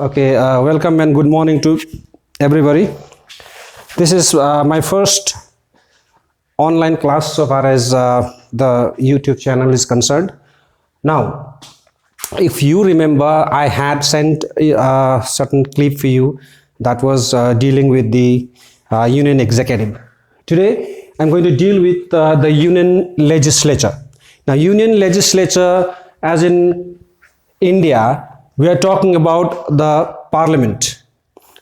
Okay, welcome and good morning to everybody. This is my first online class so far as the YouTube channel is concerned. Now, if you remember, I had sent a certain clip for you that was dealing with the union executive. Today, I'm going to deal with the union legislature. Now, union legislature, as in India, we are talking about the parliament.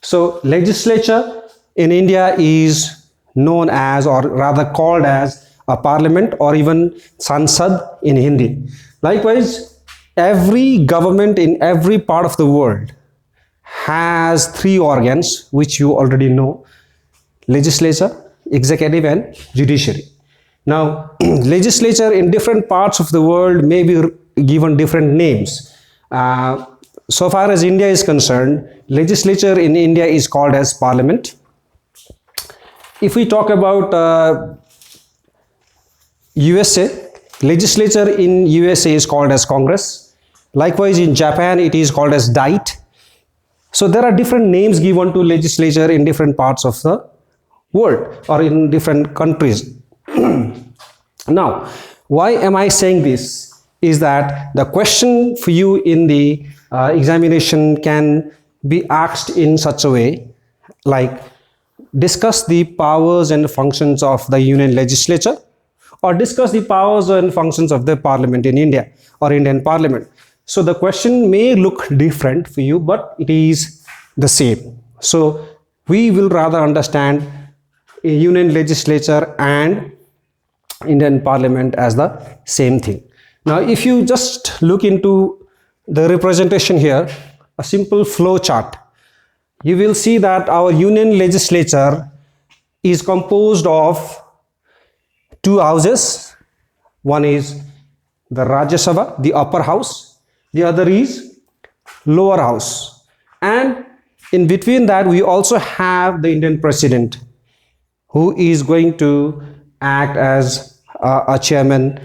So legislature in India is known as, or rather called as, a parliament, or even Sansad in Hindi. Likewise, every government in every part of the world has three organs which you already know: legislature, executive, and judiciary. Now, legislature in different parts of the world may be given different names. So far as India is concerned, legislature in India is called as parliament. If we talk about USA, legislature in USA is called as Congress. Likewise, in Japan, it is called as Diet. So there are different names given to legislature in different parts of the world or in different countries. Now, why am I saying this? Is that the question for you in the examination can be asked in such a way, like, discuss the powers and functions of the union legislature, or discuss the powers and functions of the parliament in India or Indian parliament. So the question may look different for you, but it is the same. So we will rather understand a union legislature and Indian parliament as the same thing. Now, if you just look into the representation here, a simple flow chart, you will see that our union legislature is composed of two houses. One is the Rajya Sabha, the upper house. The other is lower house. And in between that, we also have the Indian president, who is going to act as a chairman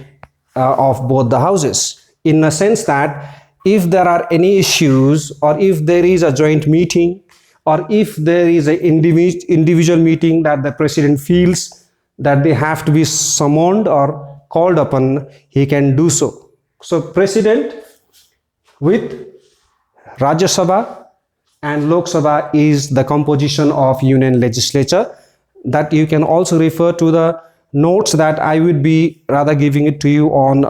of both the houses, in a sense that if there are any issues, or if there is a joint meeting, or if there is an individual meeting that the president feels that they have to be summoned or called upon, he can do so. So president with Rajya Sabha and Lok Sabha is the composition of union legislature. That you can also refer to the notes that I would be rather giving it to you on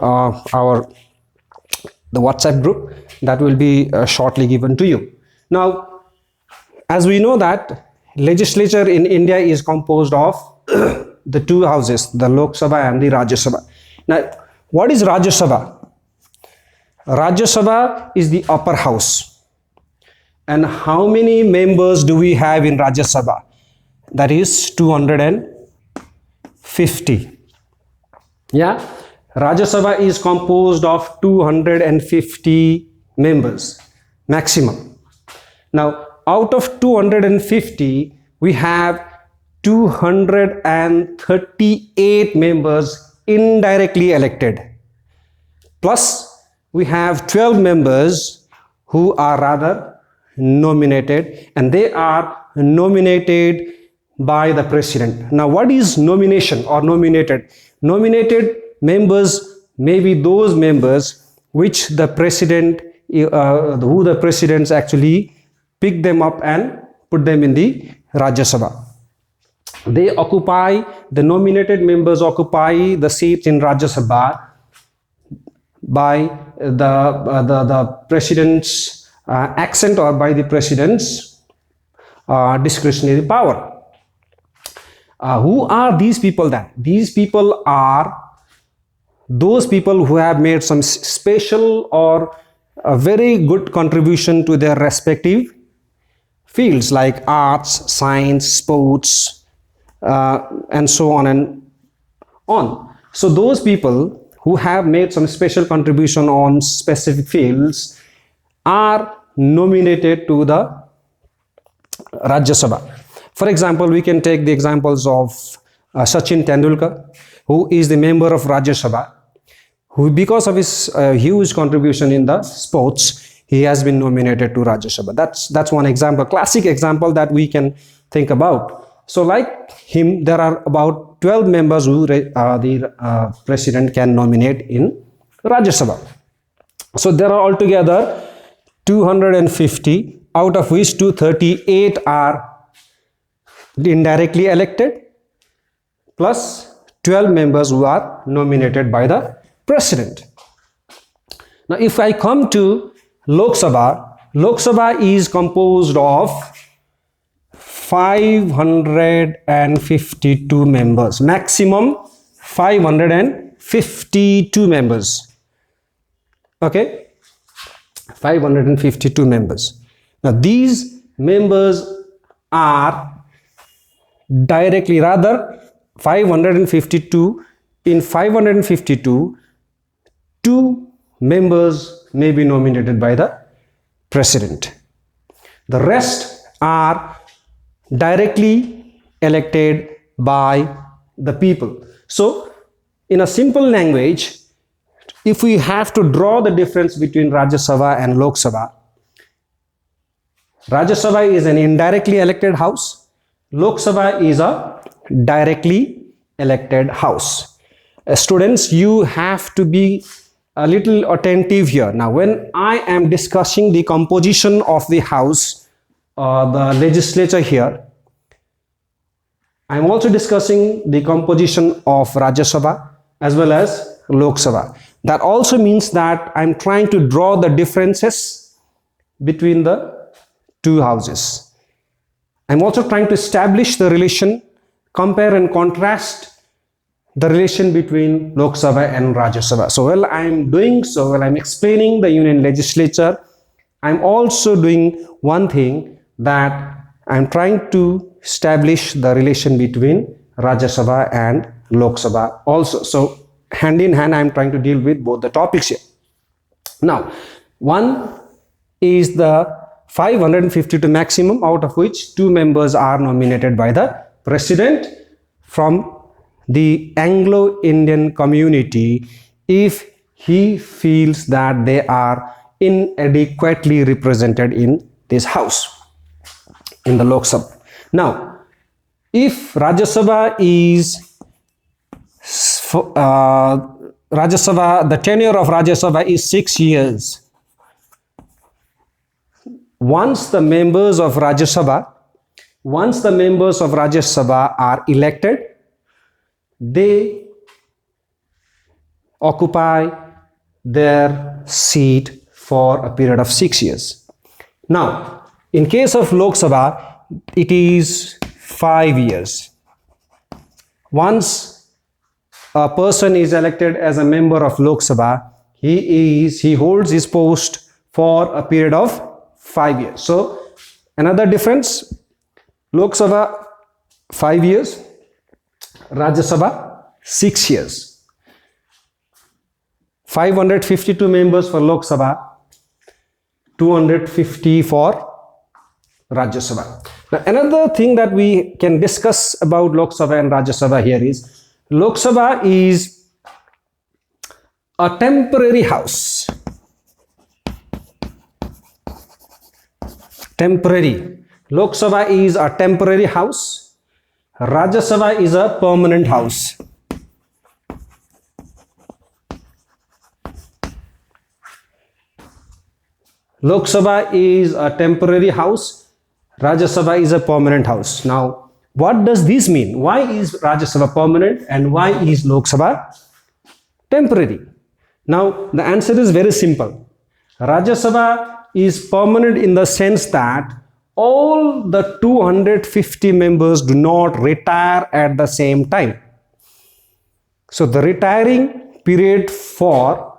the WhatsApp group that will be shortly given to you. Now, as we know that legislature in India is composed of the two houses, the Lok Sabha and the Rajya Sabha. Now, what is Rajya Sabha? Rajya Sabha is the upper house. And how many members do we have in Rajya Sabha? That is 250. Yeah, Rajya Sabha is composed of 250 members maximum. Now, out of 250, we have 238 members indirectly elected. Plus, we have 12 members who are rather nominated, and they are nominated by the president. Now, what is nomination or nominated? Nominated members may be those members which the president, who the presidents actually pick them up and put them in the Rajya Sabha. They occupy, the nominated members occupy the seats in Rajya Sabha by the president's accent, or by the president's discretionary power. Who are these people then? These people are those people who have made some special or a very good contribution to their respective fields, like arts, science, sports, and so on and on. So those people who have made some special contribution on specific fields are nominated to the Rajya Sabha. For example, we can take the examples of Sachin Tendulkar, who is the member of Rajya Sabha, who, because of his huge contribution in the sports, he has been nominated to Rajya Sabha. That's one example, classic example that we can think about. So like him, there are about 12 members who the president can nominate in Rajya Sabha. So there are altogether 250, out of which 238 are indirectly elected, plus 12 members who are nominated by the president. Now, if I come to Lok Sabha, Lok Sabha is composed of 552 members, maximum 552 members. Okay, 552 members. Now, these members are directly, rather 552, in 552, 2 members may be nominated by the president. The rest are directly elected by the people. So, in a simple language, if we have to draw the difference between Rajya Sabha and Lok Sabha, Rajya Sabha is an indirectly elected house, Lok Sabha is a directly elected house. Students, you have to be a little attentive here. Now, when I am discussing the composition of the house, the legislature here, I am also discussing the composition of Rajya Sabha as well as Lok Sabha. That also means that I am trying to draw the differences between the two houses. I am also trying to establish the relation, compare and contrast the relation between Lok Sabha and Rajya Sabha. So while I am doing so, while I am explaining the union legislature, I am also doing one thing, that I am trying to establish the relation between Rajya Sabha and Lok Sabha also. So hand in hand, I am trying to deal with both the topics here. Now, one is the 552 maximum, out of which 2 members are nominated by the president from the Anglo-Indian community if he feels that they are inadequately represented in this house, in the Lok Sabha. Now, if Rajya Sabha is the tenure of Rajya Sabha is 6 years. Once the members of Rajya Sabha are elected, they occupy their seat for a period of 6 years. Now, in case of Lok Sabha, it is 5 years. Once a person is elected as a member of Lok Sabha, he holds his post for a period of 5 years. So, another difference, Lok Sabha 5 years, Rajya Sabha 6 years. 552 members for Lok Sabha, 250 for Rajya Sabha. Now, another thing that we can discuss about Lok Sabha and Rajya Sabha here is, Lok Sabha is a temporary house. Temporary. Lok Sabha is a temporary house. Rajya Sabha is a permanent house. Lok Sabha is a temporary house. Rajya Sabha is a permanent house. Now, what does this mean? Why is Rajya Sabha permanent and why is Lok Sabha temporary? Now, the answer is very simple. Rajya Sabha is permanent in the sense that all the 250 members do not retire at the same time. So, the retiring period for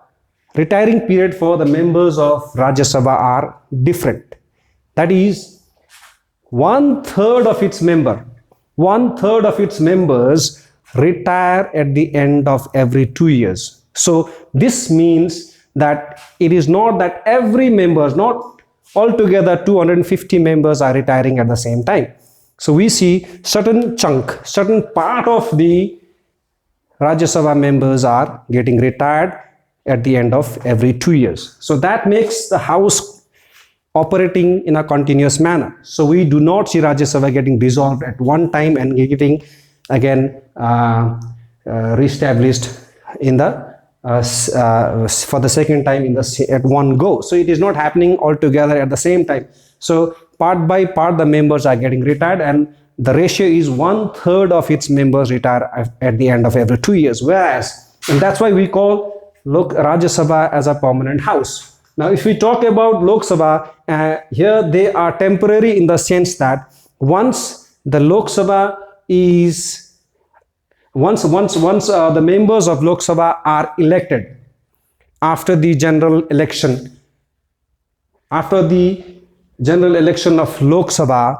the members of Rajya Sabha are different. That is, 1/3 of its members retire at the end of every 2 years. So this means that it is not that every members, not altogether 250 members are retiring at the same time. So we see certain part of the Rajya Sabha members are getting retired at the end of every 2 years. So that makes the house operating in a continuous manner. So we do not see Rajya Sabha getting dissolved at one time and getting again reestablished in the for the second time in the at one go. So it is not happening all together at the same time. So part by part the members are getting retired, and the ratio is 1/3 of its members retire at the end of every 2 years. Whereas, and that's why we call Rajya Sabha as a permanent house. Now, if we talk about Lok Sabha, here they are temporary in the sense that once the Lok Sabha is once the members of Lok Sabha are elected after the general election, of Lok Sabha,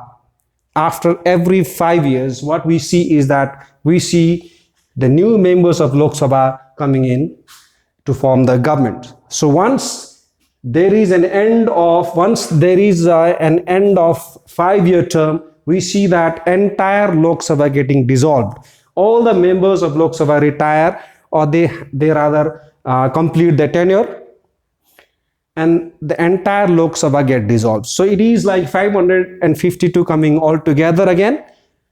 after every 5 years, what we see is that we see the new members of Lok Sabha coming in to form the government. So once there is an end of 5-year term, we see that entire Lok Sabha getting dissolved. All the members of Lok Sabha retire, or they rather complete their tenure, and the entire Lok Sabha get dissolved. So it is like 552 coming all together again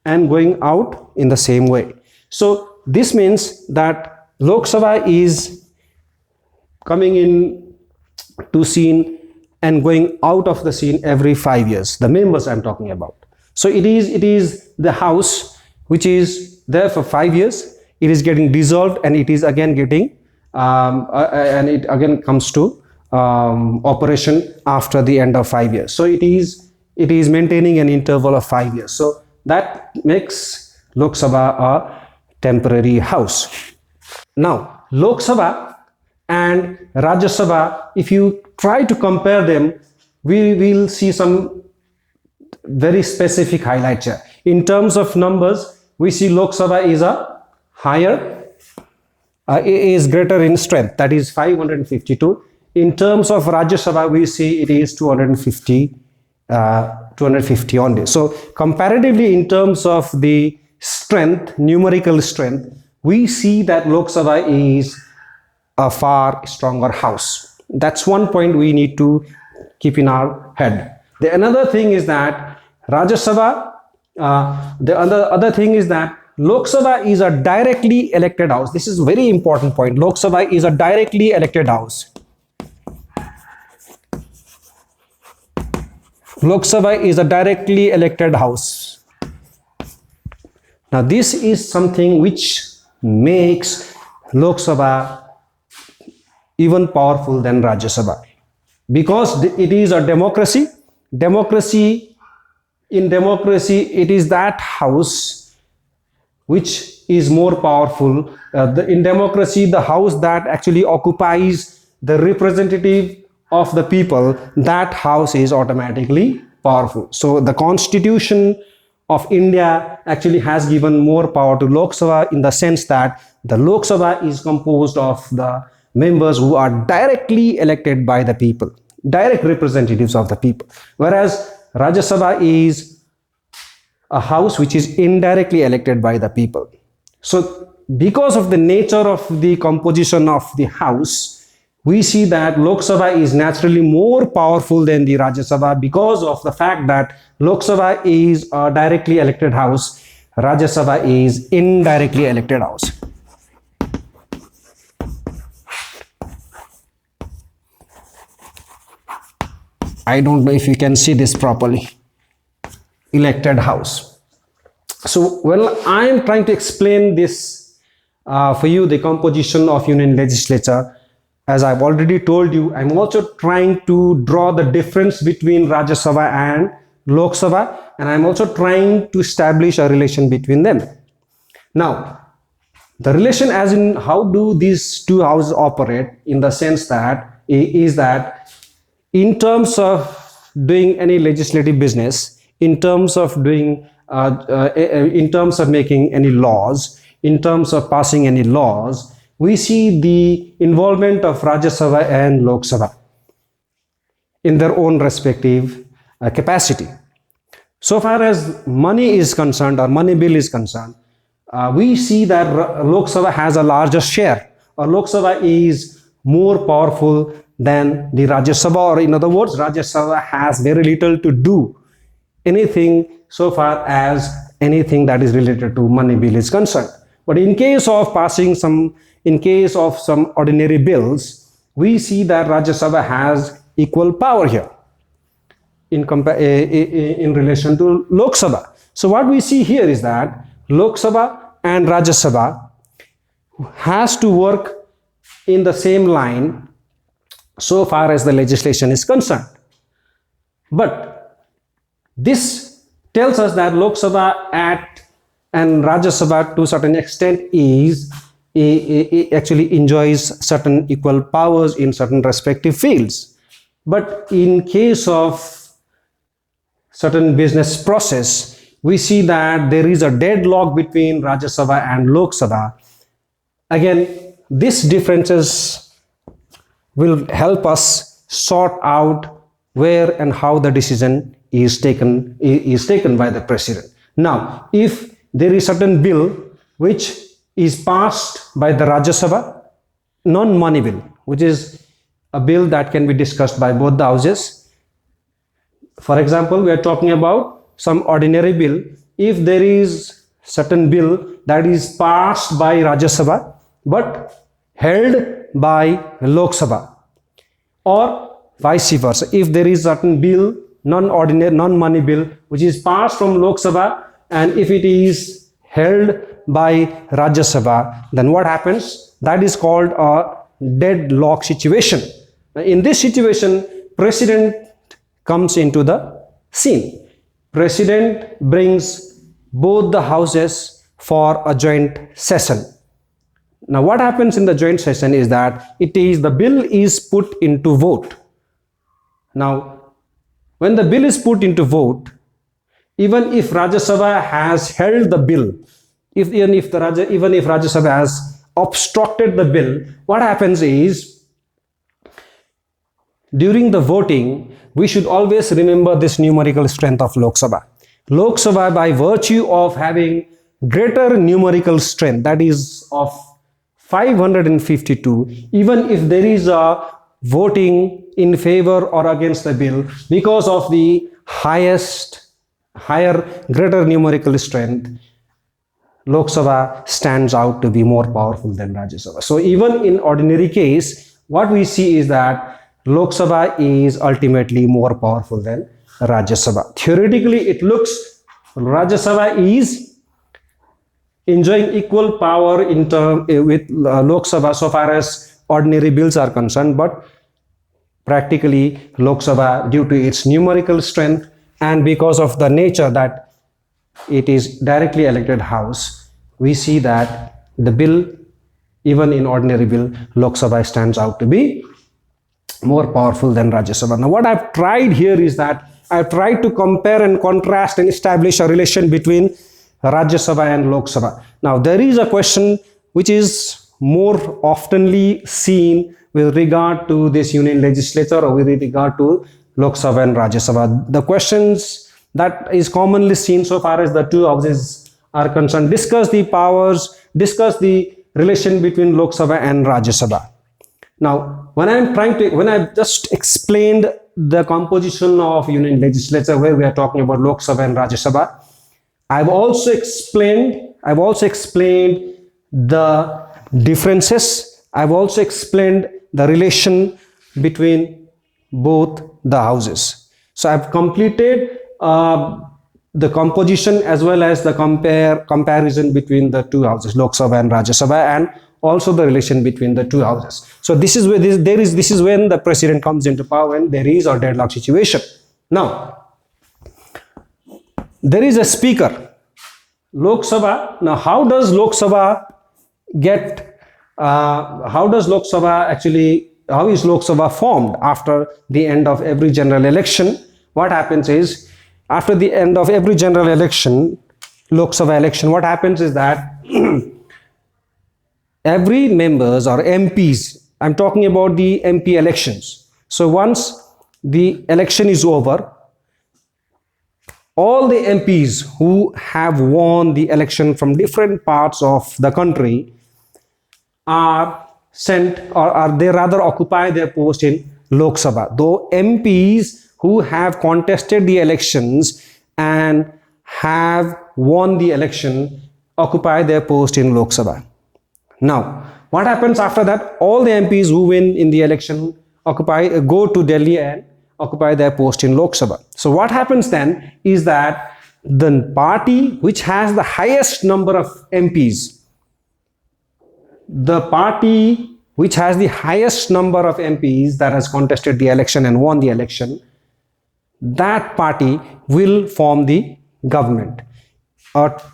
and going out in the same way. So this means that Lok Sabha is coming in to scene and going out of the scene every 5 years. The members I'm talking about. So it is the house which is there for 5 years. It is getting dissolved, and it is again getting and it again comes to operation after the end of 5 years. So it is maintaining an interval of 5 years. So that makes Lok Sabha a temporary house. Now, Lok Sabha and Rajya Sabha, if you try to compare them, we will see some very specific highlights here. In terms of numbers, we see Lok Sabha is a higher, is greater in strength, that is 552. In terms of Rajya Sabha, we see it is 250 only. So comparatively, in terms of the strength, numerical strength, we see that Lok Sabha is a far stronger house. That's one point we need to keep in our head. The another thing is that Rajya Sabha, the other thing is that Lok Sabha is a directly elected house. This is a very important point. Lok Sabha is a directly elected house. Lok Sabha is a directly elected house. Now this is something which makes Lok Sabha even powerful than Rajya Sabha, because it is a democracy. In democracy, it is that house which is more powerful. In democracy, the house that actually occupies the representative of the people, that house is automatically powerful. So the Constitution of India actually has given more power to Lok Sabha, in the sense that the Lok Sabha is composed of the members who are directly elected by the people, direct representatives of the people, whereas Rajya Sabha is a house which is indirectly elected by the people. So because of the nature of the composition of the house, we see that Lok Sabha is naturally more powerful than the Rajya Sabha, because of the fact that Lok Sabha is a directly elected house, Rajya Sabha is indirectly elected house. I don't know if you can see this properly. Elected house. So when I am trying to explain this for you, the composition of Union Legislature, as I've already told you, I'm also trying to draw the difference between Rajya Sabha and Lok Sabha, and I'm also trying to establish a relation between them. Now, the relation as in how do these two houses operate, in the sense that is that in terms of doing any legislative business, in terms of doing, in terms of making any laws, in terms of passing any laws, we see the involvement of Rajya Sabha and Lok Sabha in their own respective capacity. So far as money is concerned, or money bill is concerned, we see that Lok Sabha has a larger share, or Lok Sabha is more powerful than the Rajya Sabha, or in other words, Rajya Sabha has very little to do anything so far as anything that is related to money bill is concerned. But in case of some ordinary bills, we see that Rajya Sabha has equal power here in relation to Lok Sabha. So what we see here is that Lok Sabha and Rajya Sabha has to work in the same line so far as the legislation is concerned. But this tells us that Lok Sabha and Rajya Sabha to a certain extent actually enjoys certain equal powers in certain respective fields. But in case of certain business process, we see that there is a deadlock between Rajya Sabha and Lok Sabha. Again, these differences will help us sort out where and how the decision is taken by the president. Now, if there is certain bill which is passed by the Rajya Sabha, non-money bill, which is a bill that can be discussed by both the houses. For example, we are talking about some ordinary bill. If there is certain bill that is passed by Rajya Sabha but held by Lok Sabha, or vice versa, if there is certain bill, non-money bill, which is passed from Lok Sabha, and if it is held by Rajya Sabha, then what happens? That is called a deadlock situation. In this situation, president comes into the scene. President brings both the houses for a joint session. Now what happens in the joint session is that the bill is put into vote. Now when the bill is put into vote, even if Rajya Sabha has held the bill, even if Rajya Sabha has obstructed the bill, what happens is, during the voting, we should always remember this numerical strength of Lok Sabha. Lok Sabha, by virtue of having greater numerical strength, that is of 552, even if there is a voting in favor or against the bill, because of the greater numerical strength, Lok Sabha stands out to be more powerful than Rajya Sabha. So even in ordinary case, what we see is that Lok Sabha is ultimately more powerful than Rajya Sabha. Theoretically, it looks Rajya Sabha is enjoying equal power with Lok Sabha so far as ordinary bills are concerned, but practically Lok Sabha, due to its numerical strength and because of the nature that it is directly elected house, we see that the bill, even in ordinary bill, Lok Sabha stands out to be more powerful than Rajya Sabha. Now what I've tried here is that I've tried to compare and contrast and establish a relation between Rajya Sabha and Lok Sabha. Now there is a question which is more oftenly seen with regard to this union legislature or with regard to Lok Sabha and Rajya Sabha. The questions that is commonly seen so far as the two houses are concerned discuss the powers, discuss the relation between Lok Sabha and Rajya Sabha. Now, when I've just explained the composition of union legislature where we are talking about Lok Sabha and Rajya Sabha, I've also explained the differences. I've also explained the relation between both the houses. So I've completed the composition as well as the comparison between the two houses, Lok Sabha and Rajya Sabha, and also the relation between the two houses. So this is where this is when the president comes into power, and there is a deadlock situation. Now there is a speaker, Lok Sabha. Now how does Lok Sabha how is Lok Sabha formed? After the end of every general election, what happens is, after the end of every general election, Lok Sabha election, what happens is that every members or MPs, I'm talking about the MP elections. So once the election is over, all the MPs who have won the election from different parts of the country are sent, or they rather occupy their post in Lok Sabha. Though MPs who have contested the elections and have won the election occupy their post in Lok Sabha. Now, what happens after that? All the MPs who win in the election go to Delhi and occupy their post in Lok Sabha. So what happens then is that the party which has the highest number of MPs, the party which has the highest number of MPs that has contested the election and won the election, that party will form the government.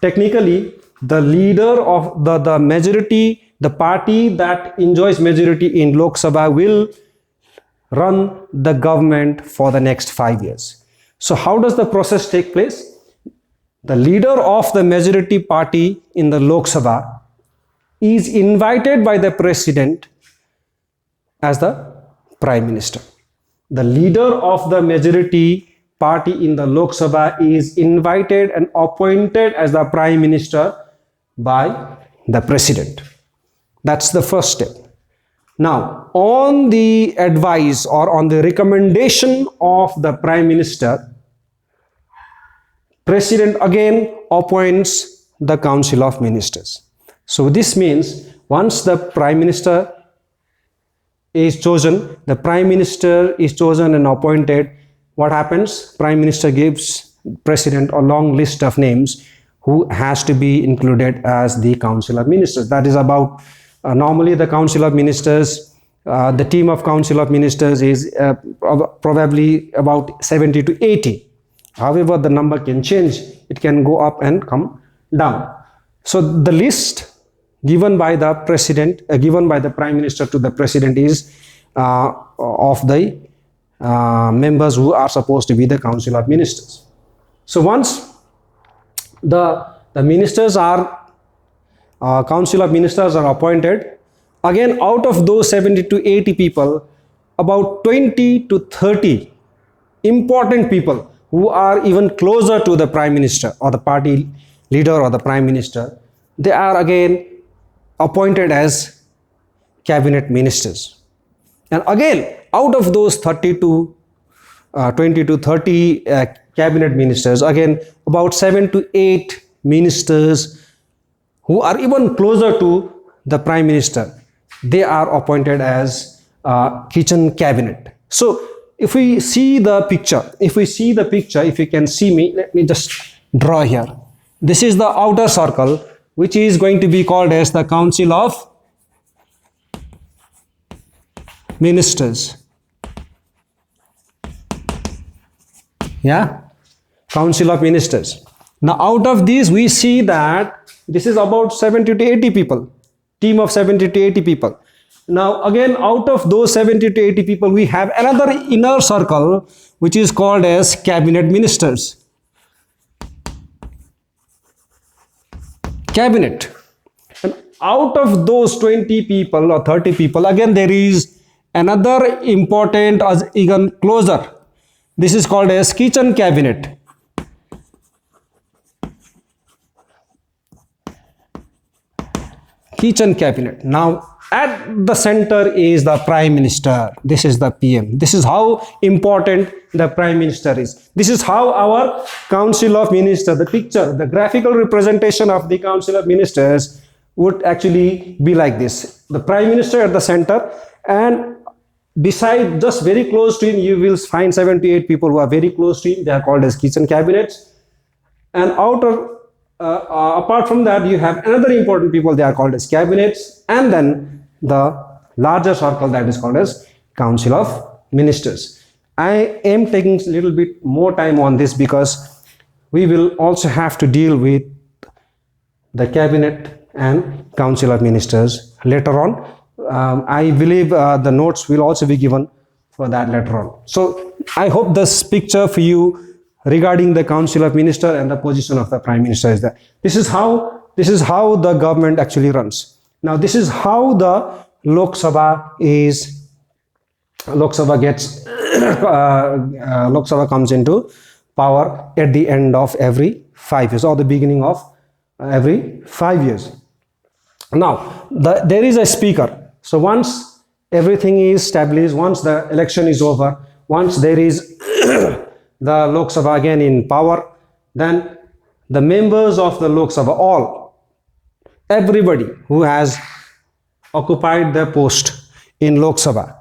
Technically, the leader of the majority, the party that enjoys majority in Lok Sabha will run the government for the next 5 years. So how does the process take place? The leader of the majority party in the Lok Sabha is invited by the president as the prime minister. The leader of the majority party in the Lok Sabha is invited and appointed as the prime minister by the president. That's the first step. Now, on the advice or on the recommendation of the prime minister, president again appoints the council of ministers. So this means once the prime minister is chosen, the prime minister is chosen and appointed, what happens? Prime minister gives president a long list of names who has to be included as the council of ministers. That is about normally the council of ministers, the team of council of ministers is probably about 70 to 80. However, the number can change. It can go up and come down. So the list given by the president, given by the prime minister to the president is of the members who are supposed to be the council of ministers. So once the ministers are council of ministers are appointed, again out of those 70 to 80 people, about 20 to 30 important people who are even closer to the prime minister or the party leader or the prime minister, they are again appointed as cabinet ministers. And again, out of those 20 to 30 cabinet ministers, again about 7 to 8 ministers who are even closer to the prime minister, they are appointed as kitchen cabinet. So if we see the picture, if you can see me, let me just draw here. This is the outer circle, which is going to be called as the council of ministers. Yeah, council of ministers. Now out of these we see that this is about 70 to 80 people, team of 70 to 80 people. Now again, out of those 70 to 80 people, we have another inner circle which is called as cabinet ministers. Cabinet. And out of those 20 people or 30 people, again there is another important or even closer. This is called as kitchen cabinet. Kitchen cabinet. Now at the center is the prime minister. This is the PM. This is how important the prime minister is. This is how our council of ministers, the picture, the graphical representation of the council of ministers would actually be like this. The prime minister at the center, and beside, just very close to him, you will find 7 to 8 people who are very close to him. They are called as kitchen cabinets. And apart from that, you have another important people. They are called as cabinets. And then the larger circle that is called as council of ministers. I am taking a little bit more time on this because we will also have to deal with the cabinet and council of ministers later on. I believe the notes will also be given for that later on. So I hope this picture for you regarding the council of ministers and the position of the prime minister is that this is how the government actually runs. Now this is how the Lok Sabha comes into power at the end of every 5 years or the beginning of every 5 years. Now there is a speaker. So once everything is established. Once the election is over, once there is the Lok Sabha again in power, then the members of the Lok Sabha, everybody who has occupied their post in Lok Sabha,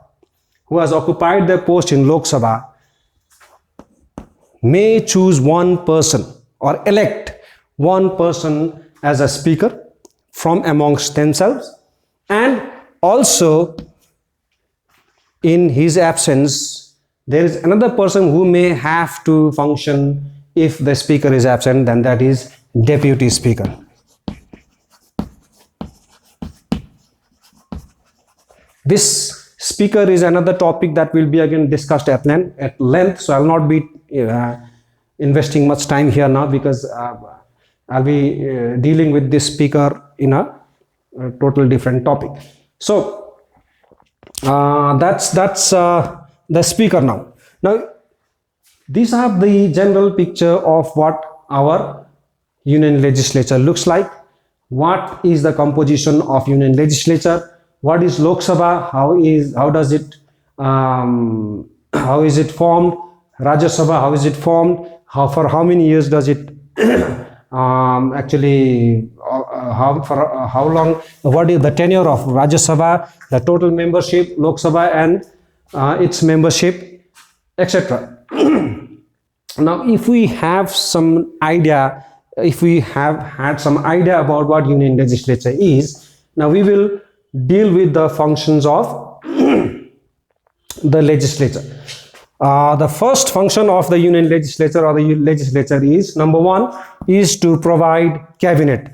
may choose one person or elect one person as a speaker from amongst themselves, and also in his absence there is another person who may have to function. If the speaker is absent, then that is deputy speaker. This speaker is another topic that will be again discussed at length, so I'll not be investing much time here now, because I'll be dealing with this speaker in a total different topic. So that's the speaker now. Now these are the general picture of what our union legislature looks like. What is the composition of union legislature? What is Lok Sabha? How is it formed? Rajya Sabha, how is it formed? For how many years does it how long? What is the tenure of Rajya Sabha? The total membership, Lok Sabha, and its membership, etc. Now, if we have some idea, if we have had some idea about what union legislature is, now we will deal with the functions of the legislature. The first function of the union legislature or the legislature is, number one, is to provide cabinet.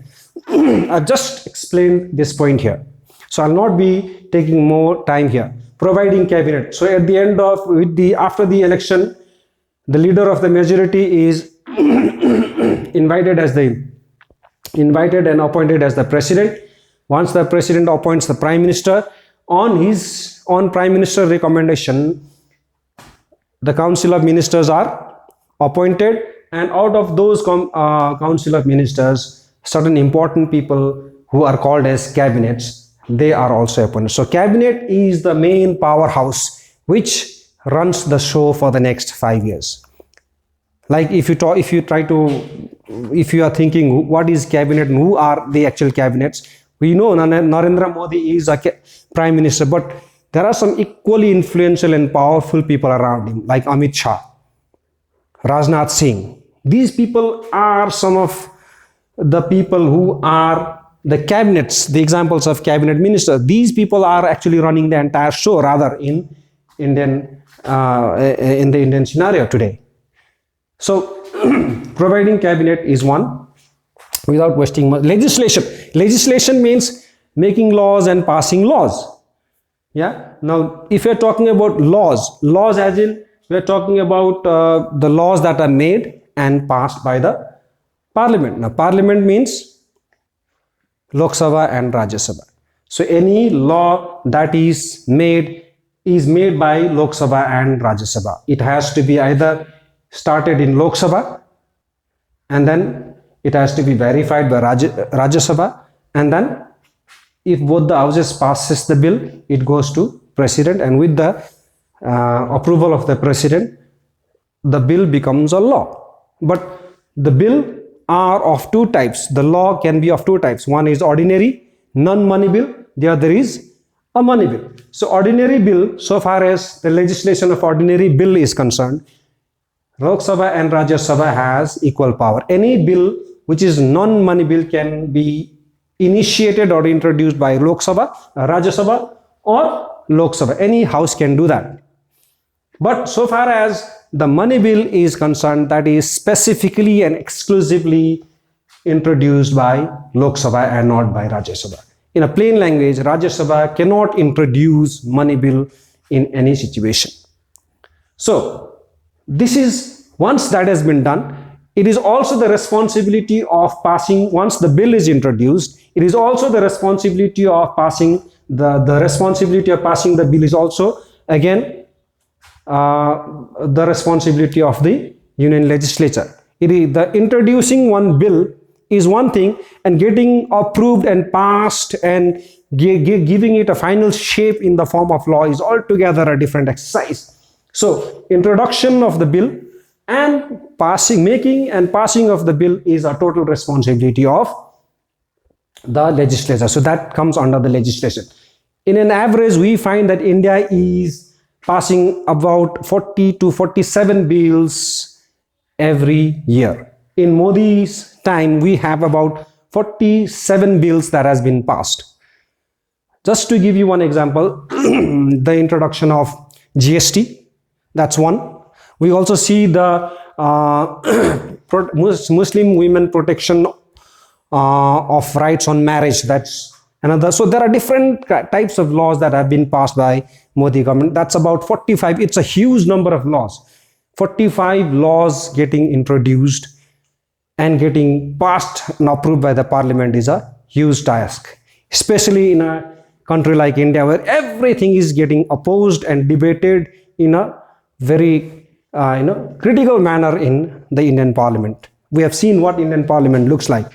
I've just explained this point here, so I'll not be taking more time here. Providing cabinet. So at the end of after the election, the leader of the majority is invited and appointed as the president. Once the president appoints the prime minister, on prime minister recommendation, the council of ministers are appointed, and out of those council of ministers, certain important people who are called as cabinets, they are also appointed. So cabinet is the main powerhouse which runs the show for the next 5 years. Like if you are thinking what is cabinet and who are the actual cabinets, we know Narendra Modi is a prime minister, but there are some equally influential and powerful people around him, like Amit Shah, Rajnath Singh. These people are some of the people who are the cabinets, the examples of cabinet ministers. These people are actually running the entire show, rather in the Indian scenario today. So providing cabinet is one. Without wasting much, legislation means making laws and passing laws. Yeah. Now, if you're talking about laws as in we're talking about the laws that are made and passed by the parliament. Now, parliament means Lok Sabha and Rajya Sabha. So any law that is made by Lok Sabha and Rajya Sabha. It has to be either started in Lok Sabha, and then it has to be verified by Rajya Sabha, and then if both the houses passes the bill, it goes to president, and with the approval of the president, the bill becomes a law. But the bill are of two types. The law can be of two types. One is ordinary, non-money bill. The other is a money bill. So ordinary bill, so far as the legislation of ordinary bill is concerned, Lok Sabha and Rajya Sabha has equal power. Any bill which is non-money bill can be initiated or introduced by Lok Sabha, Rajya Sabha, or Lok Sabha. Any house can do that. But so far as the money bill is concerned, that is specifically and exclusively introduced by Lok Sabha and not by Rajya Sabha. In a plain language, Rajya Sabha cannot introduce money bill in any situation. So this is, once that has been done, it is also the responsibility of passing, once the bill is introduced, it is also the responsibility of passing, the responsibility of passing the bill is also again the responsibility of the union legislature. It is the introducing one bill is one thing, and getting approved and passed and giving it a final shape in the form of law is altogether a different exercise. So introduction of the bill and making and passing of the bill is a total responsibility of the legislature. So that comes under the legislation. In an average, we find that India is passing about 40 to 47 bills every year. In Modi's time, we have about 47 bills that has been passed. Just to give you one example, the introduction of GST, that's one. We also see the Muslim women protection of rights on marriage, that's another. So there are different types of laws that have been passed by Modi government. That's about 45. It's a huge number of laws. 45 laws getting introduced and getting passed and approved by the parliament is a huge task, especially in a country like India, where everything is getting opposed and debated in a very critical manner in the Indian parliament. We have seen what Indian parliament looks like.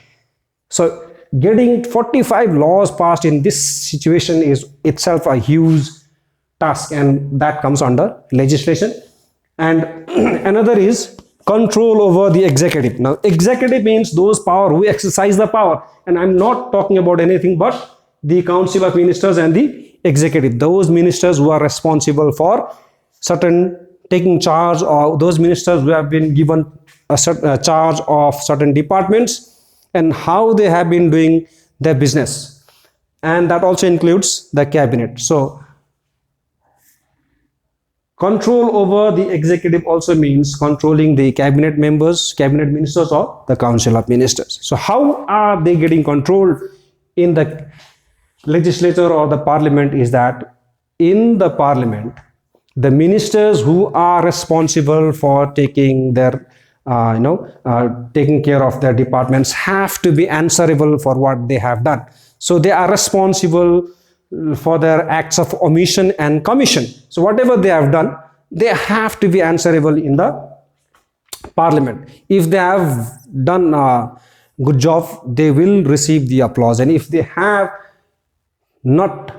So getting 45 laws passed in this situation is itself a huge task, and that comes under legislation. And another is control over the executive. Now, executive means those power who exercise the power, and I'm not talking about anything but the Council of Ministers and the executive, those ministers who are responsible for certain taking charge, or those ministers who have been given a charge of certain departments and how they have been doing their business. And that also includes the cabinet. So control over the executive also means controlling the cabinet members, cabinet ministers, or the Council of Ministers. So how are they getting controlled in the legislature or the parliament? Is that in the parliament, the ministers who are responsible for taking their taking care of their departments have to be answerable for what they have done. So they are responsible for their acts of omission and commission. So whatever they have done, they have to be answerable in the parliament. If they have done a good job, they will receive the applause, and if they have not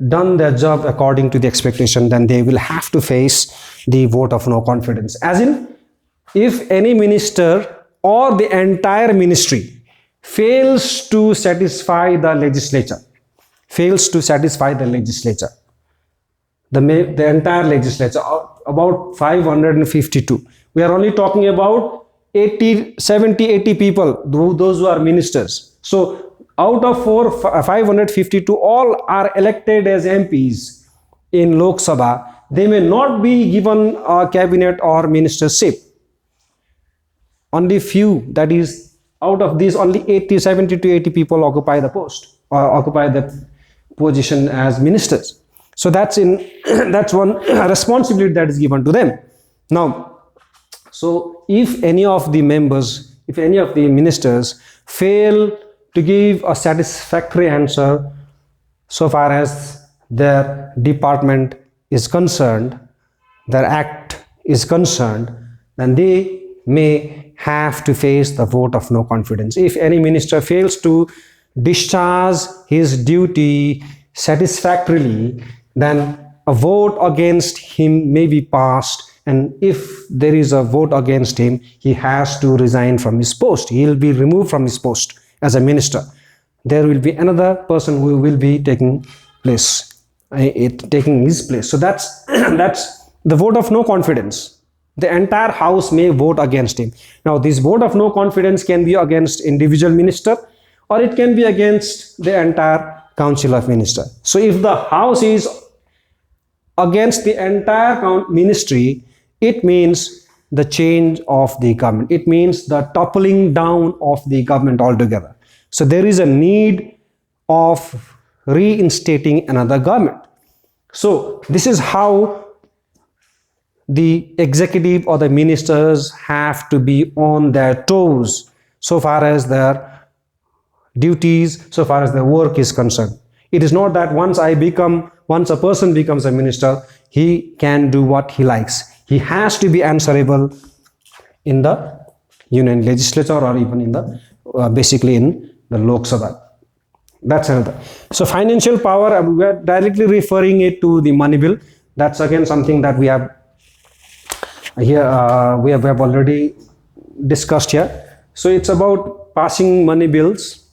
done their job according to the expectation, then they will have to face the vote of no confidence. As in, if any minister or the entire ministry fails to satisfy the legislature, the entire legislature, about 552, we are only talking about 70-80 people, those who are ministers. So out of 552, all are elected as MPs in Lok Sabha. They may not be given a cabinet or ministership. Only few, that is, out of these, only 70 to 80 people occupy the post or occupy the position as ministers. So that's one responsibility that is given to them. Now, so if any of the ministers fail to give a satisfactory answer so far as their department is concerned, their act is concerned, then they may have to face the vote of no confidence. If any minister fails to discharge his duty satisfactorily, then a vote against him may be passed, and if there is a vote against him, he has to resign from his post. He will be removed from his post as a minister. There will be another person who will be taking his place. So that's the vote of no confidence. The entire house may vote against him. Now, this vote of no confidence can be against individual minister, or it can be against the entire Council of Ministers. So if the house is against the entire ministry, it means the change of the government. It means the toppling down of the government altogether. So there is a need of reinstating another government. So this is how the executive or the ministers have to be on their toes so far as their duties, so far as their work is concerned. It is not that once a person becomes a minister, he can do what he likes. He has to be answerable in the union legislature or even in the basically in the Lok Sabha. That's another. So financial power, we are directly referring it to the money bill. That's again something that we have here, we have already discussed here. So it's about passing money bills,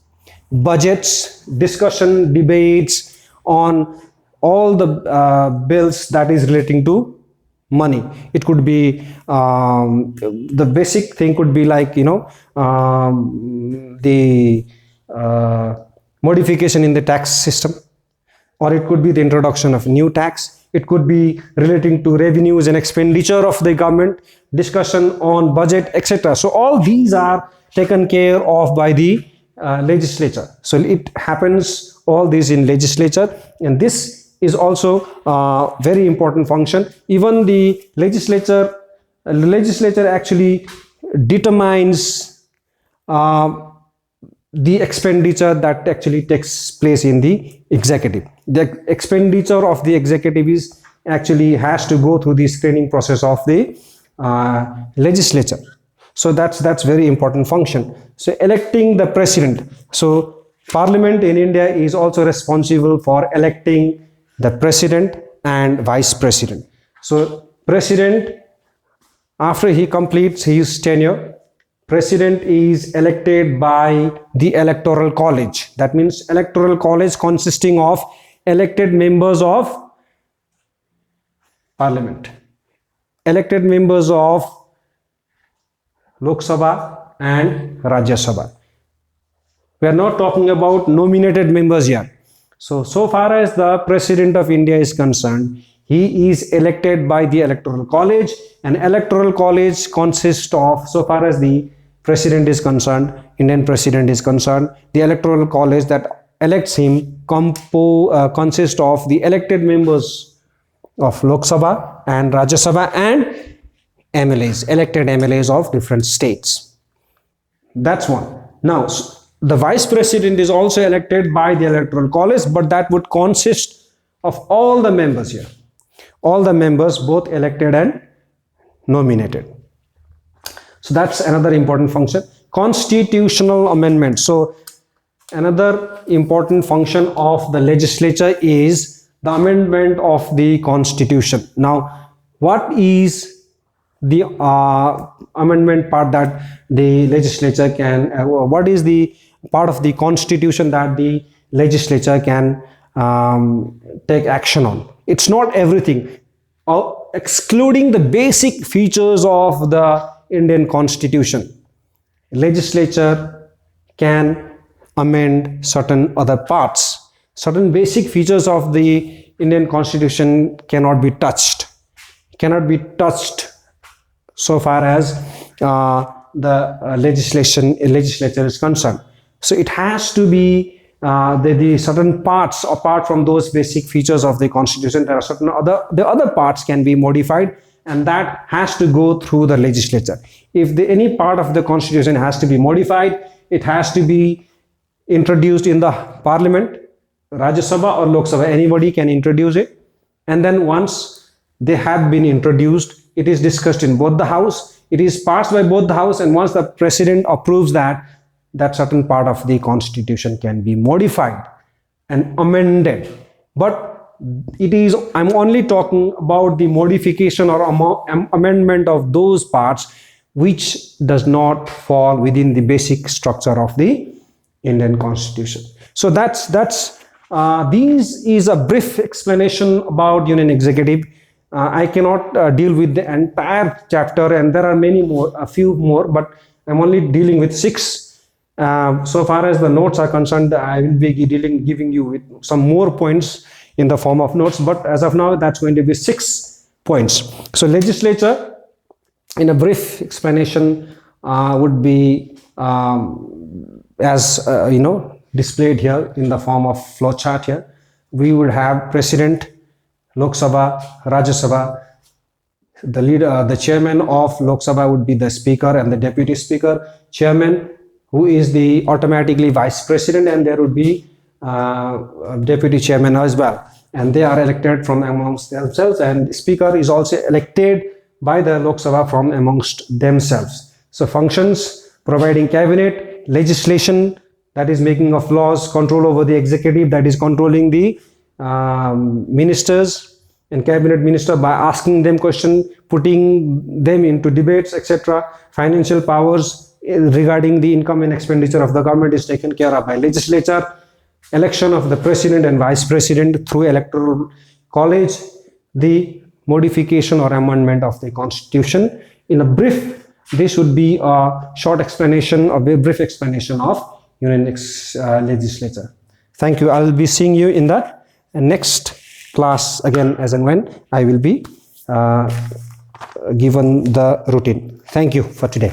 budgets, discussion, debates on all the bills that is relating to money. It could be the basic thing could be like, you know, the modification in the tax system, or it could be the introduction of new tax. It could be relating to revenues and expenditure of the government, discussion on budget, etc. So all these are taken care of by the legislature. So it happens all these in legislature, and this is also a very important function. Even the legislature actually determines the expenditure that actually takes place in the executive. The expenditure of the executive is actually has to go through the screening process of the legislature. So that's very important function. So electing the president. So Parliament in India is also responsible for electing the president and vice president. So president, after he completes his tenure, president is elected by the electoral college. That means electoral college consisting of elected members of parliament, elected members of Lok Sabha and Rajya Sabha. We are not talking about nominated members here. So far as the president of India is concerned, he is elected by the electoral college, and electoral college consists of, so far as the president is concerned, Indian president is concerned, the electoral college that elects him consists of the elected members of Lok Sabha and Rajya Sabha and MLAs, elected MLAs of different states. That's one. Now, the vice president is also elected by the electoral college, but that would consist of all the members here. All the members, both elected and nominated. So that's another important function. Constitutional amendment. So another important function of the legislature is the amendment of the constitution. Now, what is the amendment part that the legislature can, what is the part of the constitution that the legislature can take action on? It's not everything. Excluding the basic features of the Indian constitution, legislature can amend certain other parts. Certain basic features of the Indian constitution cannot be touched. So far as the legislature is concerned. So it has to be the certain parts apart from those basic features of the constitution. There are certain other parts can be modified, and that has to go through the legislature. If any part of the constitution has to be modified, it has to be introduced in the parliament, Rajya Sabha or Lok Sabha. Anybody can introduce it, and then once they have been introduced, it is discussed in both the house, it is passed by both the house, and once the president approves that certain part of the constitution can be modified and amended. But I'm only talking about the modification or amendment of those parts which does not fall within the basic structure of the Indian constitution. So this is a brief explanation about Union Executive. I cannot deal with the entire chapter, and there are a few more, but I'm only dealing with 6. So far as the notes are concerned, I will be giving you with some more points in the form of notes, but as of now, that's going to be 6 points. So legislature, in a brief explanation, would be as displayed here in the form of flowchart here. We would have president, Lok Sabha, Rajya Sabha. The chairman of Lok Sabha would be the speaker and the deputy speaker. Chairman, who is the automatically vice president, and there would be deputy chairman as well, and they are elected from amongst themselves, and the speaker is also elected by the Lok Sabha from amongst themselves. So functions: providing cabinet, legislation, that is making of laws, control over the executive, that is controlling the ministers and cabinet minister by asking them questions, putting them into debates, etc. Financial powers regarding the income and expenditure of the government is taken care of by legislature. Election of the president and vice president through electoral college. The modification or amendment of the constitution. In a brief, this would be a short explanation, a very brief explanation of Union legislature. Thank you. I will be seeing you in the next class again, as and when I will be given the routine. Thank you for today.